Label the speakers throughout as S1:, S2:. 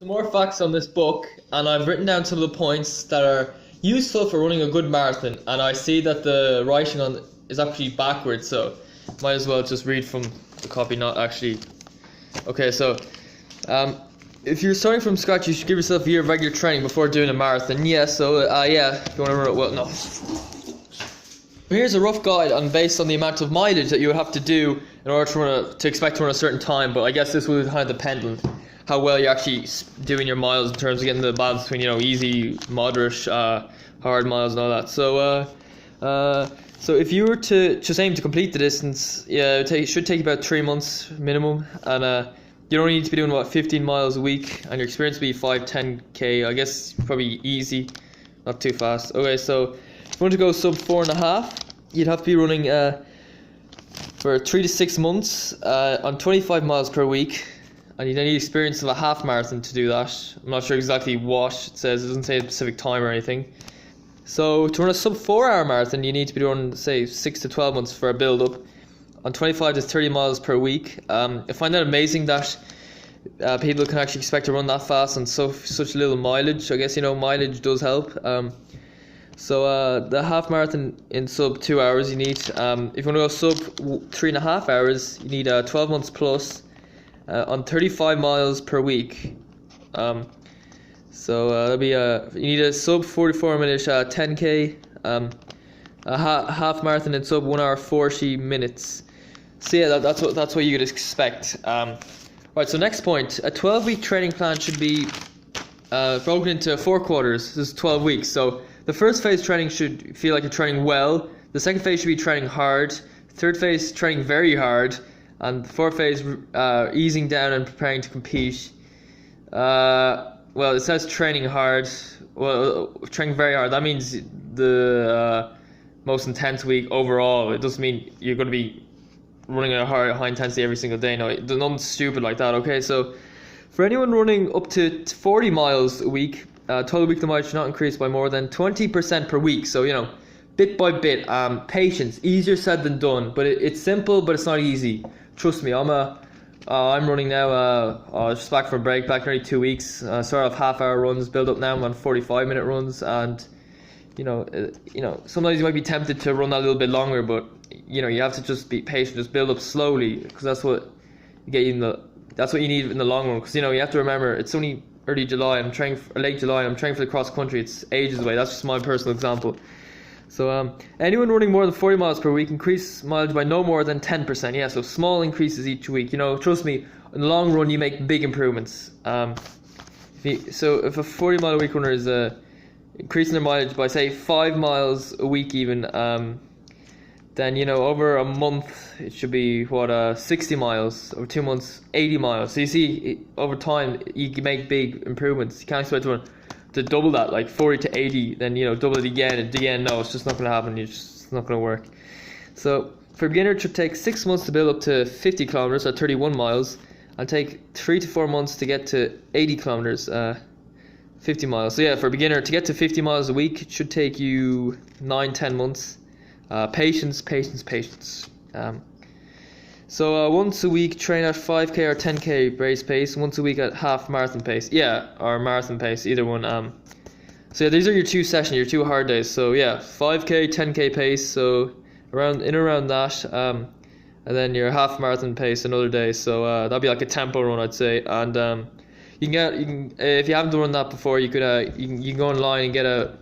S1: Some more facts on this book, and I've written down some of the points that are useful for running a good marathon. And I see that the writing on is actually backwards, so might as well just read from the copy, not actually. Okay, so if you're starting from scratch, you should give yourself a year of regular training before doing a marathon. Yeah, so yeah, if you want to run it well, no. Here's a rough guide on based on the amount of mileage that you would have to do in order to expect to run a certain time. But I guess this will kind of depend on how well you're actually doing your miles in terms of getting the balance between easy, moderate, hard miles and all that. So if you were to just aim to complete the distance, yeah, it should take about 3 months minimum, and you only need to be doing 15 miles a week, and your experience will be 5-10k. I guess probably easy, not too fast. Okay, so if you want to go sub 4.5, you'd have to be running for 3 to 6 months on 25 miles per week. And you need experience of a half marathon to do that. I'm not sure exactly what it says. It doesn't say a specific time or anything. So to run a sub 4 hour marathon, you need to be doing, say, 6 to 12 months for a build up on 25 to 30 miles per week. I find that amazing that people can actually expect to run that fast on such little mileage. I guess mileage does help. So the half marathon in sub 2 hours, you need. If you want to go sub 3.5 hours, you need 12 months plus. On 35 miles per week. So that'll be you need a sub 44 minute 10k, a half marathon in sub 1 hour 40 minutes. So yeah, that's what you could expect. Right, so next point, a 12-week training plan should be broken into 4 quarters. This is 12 weeks. So the first phase training should feel like you're training well. The second phase should be training hard. Third phase training very hard. And the fourth phase, easing down and preparing to compete. Well, it says training hard. Well, training very hard. That means the most intense week overall. It doesn't mean you're going to be running at a high intensity every single day. No, there's nothing stupid like that. Okay, so for anyone running up to 40 miles a week, total weekly mileage should not increase by more than 20% per week. So bit by bit, patience. Easier said than done, but it's simple, but it's not easy. Trust me, I'm running now. Just back from a break, back nearly 2 weeks. Start off half-hour runs, build up now. I'm on 45-minute runs, and sometimes you might be tempted to run that a little bit longer, but you have to just be patient, just build up slowly, because that's what that's what you need in the long run. Because you have to remember, it's only early July. I'm training for late July. I'm training for the cross country. It's ages away. That's just my personal example. So anyone running more than 40 miles per week, increase mileage by no more than 10%. Yeah, so small increases each week. Trust me, in the long run you make big improvements. If a 40 mile a week runner is increasing their mileage by say 5 miles a week even, then over a month it should be 60 miles. Over 2 months, 80 miles. So you see, over time you can make big improvements. You can't expect to double that, like 40 to 80, then double it again and again. No, it's just not going to happen. It's not going to work. So for a beginner, it should take 6 months to build up to 50 kilometers or 31 miles, and take 3 to 4 months to get to 80 kilometers, 50 miles. So yeah, for a beginner to get to 50 miles a week, it should take you 9-10 months. Patience. So once a week, train at 5k or 10k race pace. Once a week at half marathon pace. Yeah, or marathon pace, either one. So yeah, these are your 2 sessions, your 2 hard days. So yeah, 5k, 10k pace. So around that. And then your half marathon pace another day. So that'll be like a tempo run, I'd say. And you can if you haven't done that before, you can go online and get a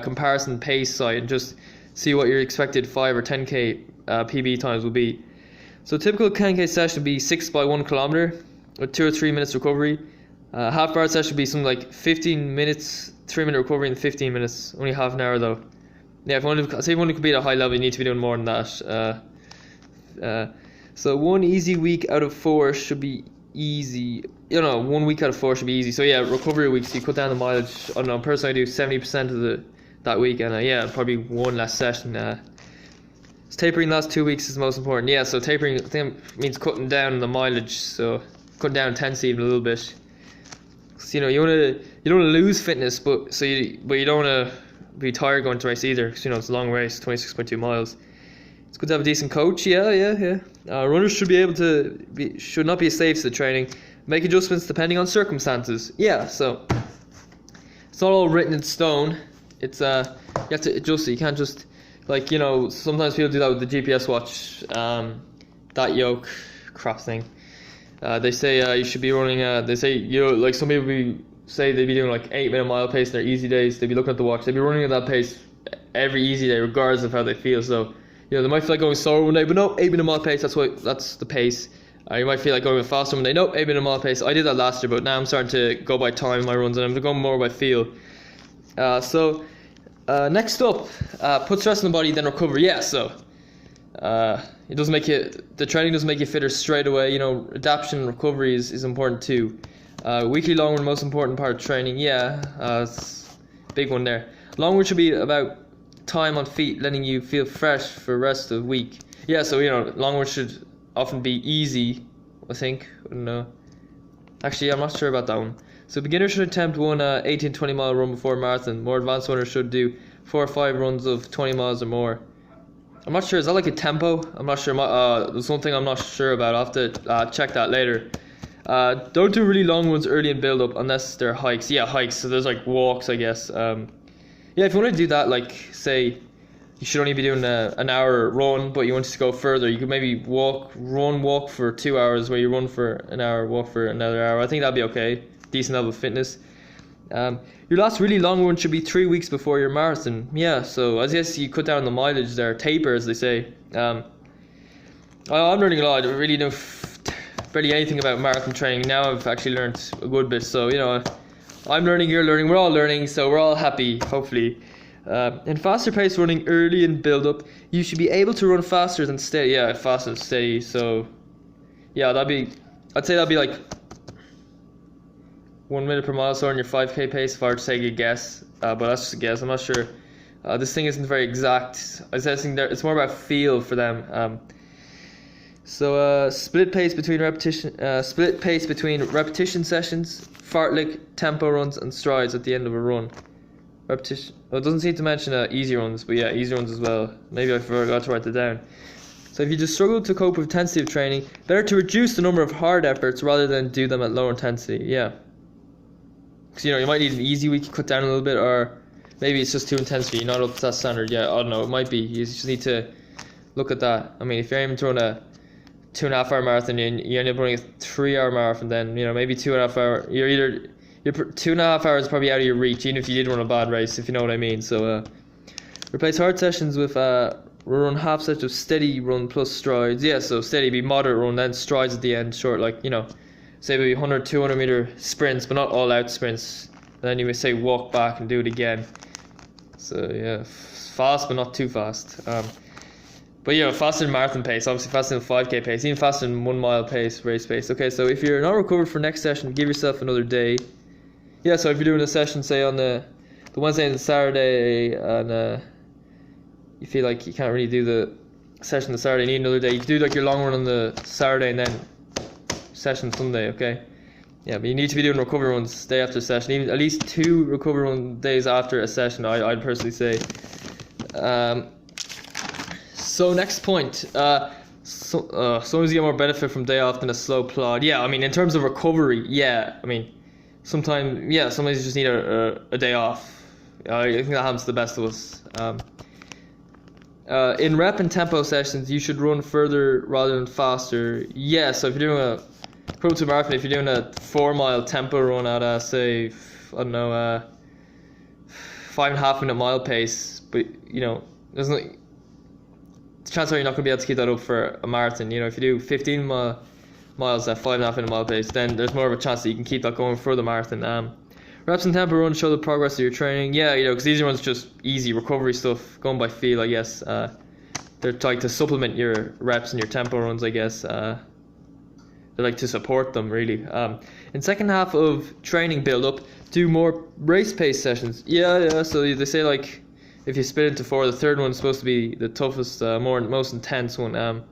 S1: comparison pace site and just see what your expected 5 or 10k PB times will be. So typical 10k session would be 6 by 1 kilometer with 2 or 3 minutes recovery. Half marathon session would be something like 15 minutes, 3-minute recovery in 15 minutes. Only half an hour though. Yeah, if you want to compete at a high level, you need to be doing more than that. So 1 easy week out of 4 should be easy. 1 week out of 4 should be easy. So yeah, recovery weeks, you cut down the mileage. I don't know, personally I do 70% of that week, and yeah, probably 1 less session. Tapering the last 2 weeks is the most important. Yeah, so tapering, I think, means cutting down the mileage, so cutting down intensity even a little bit. So, you don't want to lose fitness, but you don't want to be tired going to race either. Because it's a long race, 26.2 miles. It's good to have a decent coach. Yeah. Runners should not be a slave to the training. Make adjustments depending on circumstances. Yeah, so it's not all written in stone. It's you have to adjust it. You can't just, like, you know, sometimes people do that with the GPS watch, that yoke crap thing. They say you should be running, they say, you know, like some people say they'd be doing like 8-minute mile pace in their easy days. They'd be looking at the watch. They'd be running at that pace every easy day, regardless of how they feel. So, you know, they might feel like going slower one day, but no, 8-minute mile pace, that's the pace. You might feel like going faster one day, no, 8-minute mile pace. I did that last year, but now I'm starting to go by time in my runs, and I'm going more by feel. Next up, put stress on the body, then recover. Yeah, so it doesn't make you, the training doesn't make you fitter straight away. You know, adaptation and recovery is important too. Weekly long run, most important part of training. Yeah, it's a big one there. Long run should be about time on feet, letting you feel fresh for the rest of the week. Yeah, so, you know, long run should often be easy, I think. I don't know. Actually, I'm not sure about that one. So beginners should attempt one 18-20 mile run before a marathon. More advanced runners should do 4 or 5 runs of 20 miles or more. I'm not sure, is that like a tempo? I'm not sure. There's one thing I'm not sure about. I'll have to check that later. Don't do really long runs early in build up unless they're hikes. Yeah, hikes. So there's like walks, I guess. Yeah, if you want to do that, like, say you should only be doing an hour run, but you want to go further, you could maybe walk for 2 hours, where you run for an hour, walk for another hour. I think that'd be okay. Decent level of fitness. Your last really long run should be 3 weeks before your marathon. Yeah, so I guess you cut down the mileage there, taper as they say. I'm learning a lot. I really know barely anything about marathon training. Now I've actually learned a good bit, so, you know, I'm learning, you're learning, we're all learning, so we're all happy, hopefully. In faster pace running early in build up, you should be able to run faster than steady. Yeah, faster than steady. So yeah, I'd say that'd be like 1 minute per mile so on your 5k pace, if I were to take a guess, but that's just a guess, I'm not sure. This thing isn't very exact. I was guessing there, it's more about feel for them. Split pace between repetition sessions, fartlek, tempo runs, and strides at the end of a run. Repetition. Well, it doesn't seem to mention easy runs, but yeah, easy runs as well. Maybe I forgot to write that down. So if you just struggle to cope with intensity of training, better to reduce the number of hard efforts rather than do them at lower intensity. Yeah. Because, you know, you might need an easy week, cut down a little bit, or maybe it's just too intense for you, not up to that standard. Yeah, I don't know, it might be. You just need to look at that. I mean, if you're aiming to run a 2.5 hour marathon and you end up running a 3 hour marathon, then, you know, maybe 2.5 hour, you're 2.5 hours probably out of your reach, even if you did run a bad race, if you know what I mean. So replace hard sessions with run half sets of steady run plus strides. Yeah, so steady be moderate run, then strides at the end, short, like, you know, say maybe 100, 200 meter sprints, but not all out sprints. And then you may say walk back and do it again. So yeah, fast but not too fast. But yeah, faster than marathon pace, obviously faster than 5k pace, even faster than 1 mile pace, race pace. Okay, so if you're not recovered for next session, give yourself another day. Yeah, so if you're doing a session, say on the Wednesday and the Saturday, and you feel like you can't really do the session the Saturday, you need another day, you can do like your long run on the Saturday and then session Sunday, okay? Yeah, but you need to be doing recovery runs day after session, even at least 2 recovery run days after a session, I'd personally say. So next point, sometimes you get more benefit from day off than a slow plod. Yeah, I mean, in terms of recovery, yeah, I mean, sometimes you just need a day off. I think that happens to the best of us. In rep and tempo sessions, you should run further rather than faster. Yeah, so if you're doing a Pro to marathon, if you're doing a 4 mile tempo run at say, I don't know, 5.5 minute mile pace, but, you know, there's no chance you're not going to be able to keep that up for a marathon. You know, if you do 15 miles at 5.5 minute mile pace, then there's more of a chance that you can keep that going for the marathon. Reps and tempo runs show the progress of your training. Yeah, you know, because these ones just easy recovery stuff, going by feel, I guess. They're like to supplement your reps and your tempo runs, I guess. They like to support them, really. In second half of training build up, do more race pace sessions. Yeah. So they say, like, if you split into 4, the third one's supposed to be the toughest, most intense one. Right,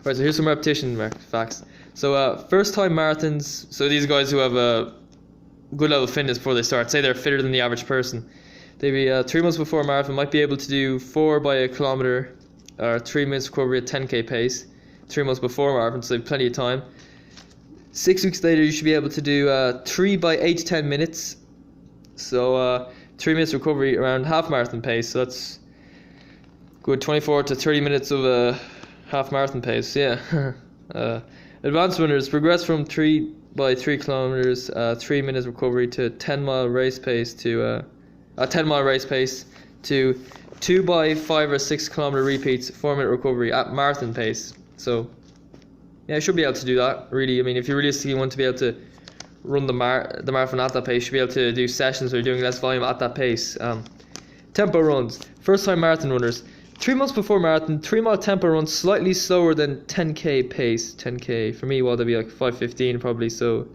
S1: so here's some repetition facts. So first time marathons. So these guys who have a good level of fitness before they start, say they're fitter than the average person, they'd be 3 months before a marathon, might be able to do 4 by a kilometer, or 3 minutes recovery at 10k pace. 3 months before a marathon, so they have plenty of time. 6 weeks later, you should be able to do 3 by 8 to 10 minutes. So 3 minutes recovery around half marathon pace. So that's good 24 to 30 minutes of a half marathon pace. Yeah. Advanced runners progress from 3 by 3 kilometers, 3 minutes recovery to 10-mile race pace to a 10-mile race pace to 2 by 5 or 6 kilometer repeats, 4-minute recovery at marathon pace. So yeah, you should be able to do that. Really, I mean, if you realistically want to be able to run the marathon at that pace, you should be able to do sessions where you're doing less volume at that pace. Tempo runs. First time marathon runners. 3 months before marathon, 3-mile tempo runs slightly slower than 10k pace. 10k for me, well, that'd be like 5:15 probably. So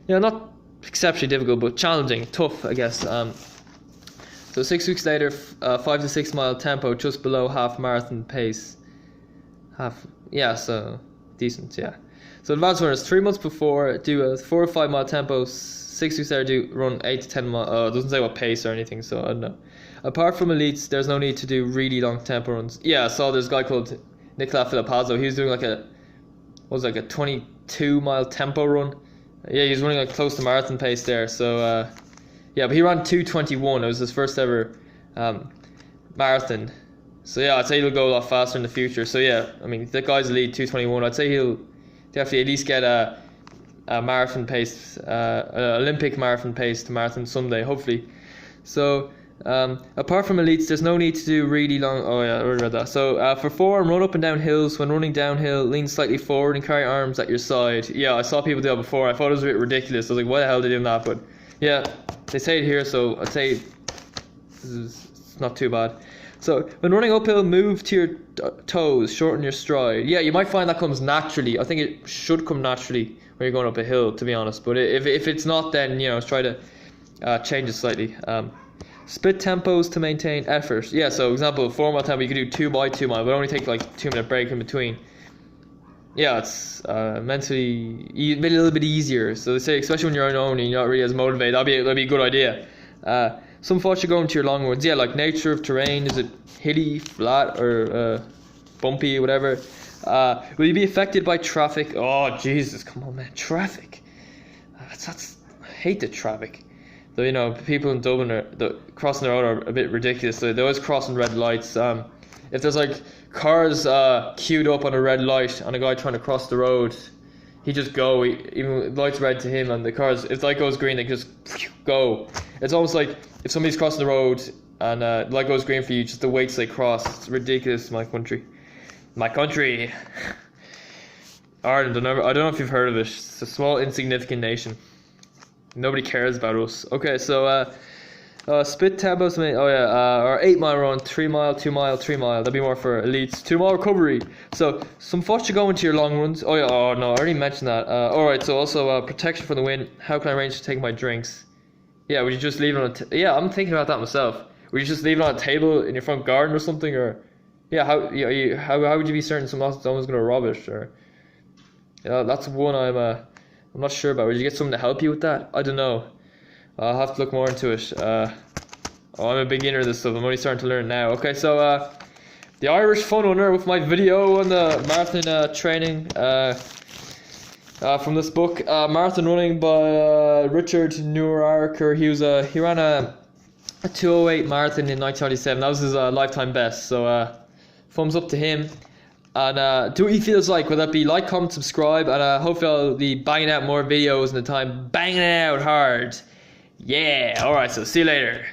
S1: yeah, not exceptionally difficult, but challenging, tough, I guess. So 6 weeks later, 5 to 6 mile tempo, just below half marathon pace. So decent, yeah. So advanced runners, 3 months before, do a 4 or 5 mile tempo. 6 weeks later, do run 8 to 10 mile. It doesn't say what pace or anything, so I don't know. Apart from elites, there's no need to do really long tempo runs. Yeah, I saw there's a guy called Nicola Filipazzo. He was doing like a 22-mile tempo run. Yeah, he was running like close to marathon pace there. So yeah, but he ran 2:21. It was his first ever marathon. So yeah, I'd say he'll go a lot faster in the future. So yeah, I mean, that guy's elite 2:21. I'd say he'll definitely at least get a marathon pace, Olympic marathon pace to marathon someday, hopefully. So apart from elites, there's no need to do really long. Oh yeah, I already read that. So for form, run up and down hills. When running downhill, lean slightly forward and carry arms at your side. Yeah, I saw people do that before. I thought it was a bit ridiculous. I was like, why the hell are they doing that? But yeah, they say it here, so I'd say it's not too bad. So when running uphill, move to your toes, shorten your stride. Yeah, you might find that comes naturally. I think it should come naturally when you're going up a hill, to be honest. But if it's not, then try to change it slightly. Split tempos to maintain effort. Yeah, so example, 4 mile tempo, you could do 2 by 2 mile, but only take like 2-minute break in between. Yeah, it's mentally a little bit easier. So they say, especially when you're on your own and you're not really as motivated, that'd be a good idea. Some thoughts should go into your long runs. Yeah, like nature of terrain. Is it hilly, flat, or bumpy, whatever? Will you be affected by traffic? Oh, Jesus, come on, man. Traffic. I hate the traffic. Though, people in Dublin crossing the road are a bit ridiculous. They're always crossing red lights. If there's like cars queued up on a red light and a guy trying to cross the road, he just go. Even the light's red to him, and the cars, if the light goes green, they just go. It's almost like if somebody's crossing the road and the light goes green for you, just to wait till they cross. It's ridiculous. My country, Ireland. I don't know if you've heard of it. It's a small, insignificant nation. Nobody cares about us. Okay, so split tempos. Or 8-mile run, 3 mile, 2 mile, 3 mile. That'd be more for elites. 2-mile recovery. So some thoughts should go into your long runs. Oh yeah. Oh no, I already mentioned that. All right. So also protection from the wind. How can I arrange to take my drinks? Yeah, would you just leave it on? Yeah, I'm thinking about that myself. Would you just leave it on a table in your front garden or something, or yeah, how would you be certain someone's gonna rob it? Or that's one I'm not sure about. Would you get someone to help you with that? I don't know. I'll have to look more into it. I'm a beginner at this stuff. I'm only starting to learn now. Okay, so the Irish fun runner with my video on the marathon training from this book, Marathon Running by Richard Newarker. He ran a 2:08 marathon in 1997. That was his lifetime best. So thumbs up to him. And do what he feels like, whether that be like, comment, subscribe, and hopefully I'll be banging out more videos in the time, banging it out hard. Yeah, alright, so see you later.